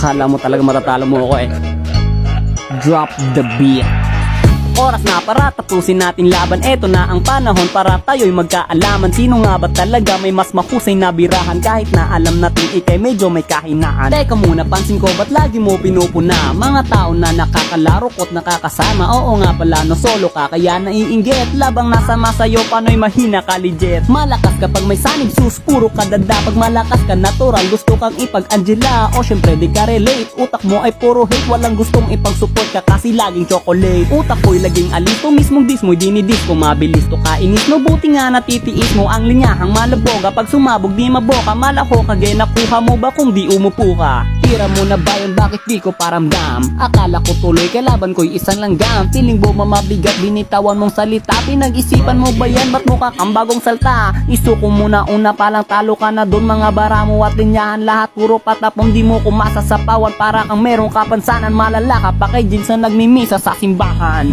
Kala mo talaga matatalo mo ako eh. Drop the beat. Oras na para tapusin natin laban. Eto na ang panahon para tayo'y magkaalaman. Sino nga ba talaga may mas mahusay na birahan? Kahit na alam natin ikay medyo may kahinaan. Teka muna, pansin ko ba't lagi mo pinupuna? Mga tao na nakakalaro ko't nakakasama. Oo nga pala, no solo ka kaya naiinggit. Labang nasama sa'yo, pano'y mahina ka legit. Malakas kapag may sanib sus, puro ka dada. Pag malakas ka natural, gusto kang ipag-Angela. O syempre di ka relate, utak mo ay puro hate. Walang gustong ipag-support ka kasi laging chocolate. Utak ko'y laging alito, mismong dismo'y dinidis ko. Mabilis to kainis, no buti nga natitiis mo ang linyahang malaboga. Pag sumabog di maboka, malaho ka gay. Nakuha mo ba kung di umupo ka? Tira mo na ba yun, bakit di ko paramdam? Akala ko tuloy kalaban ko'y isang langgam. Feeling mo mamabigat, binitawan mong salita. Pinag-isipan mo ba yan, ba't mukha kang bagong salta? Isuko mo na una palang talo ka na dun. Mga bara mo at linyahan lahat puro patapong. Di mo kumasa sa pawan, para kang merong kapansanan. Malala ka pa kay jeans na nagmimisa sa simbahan.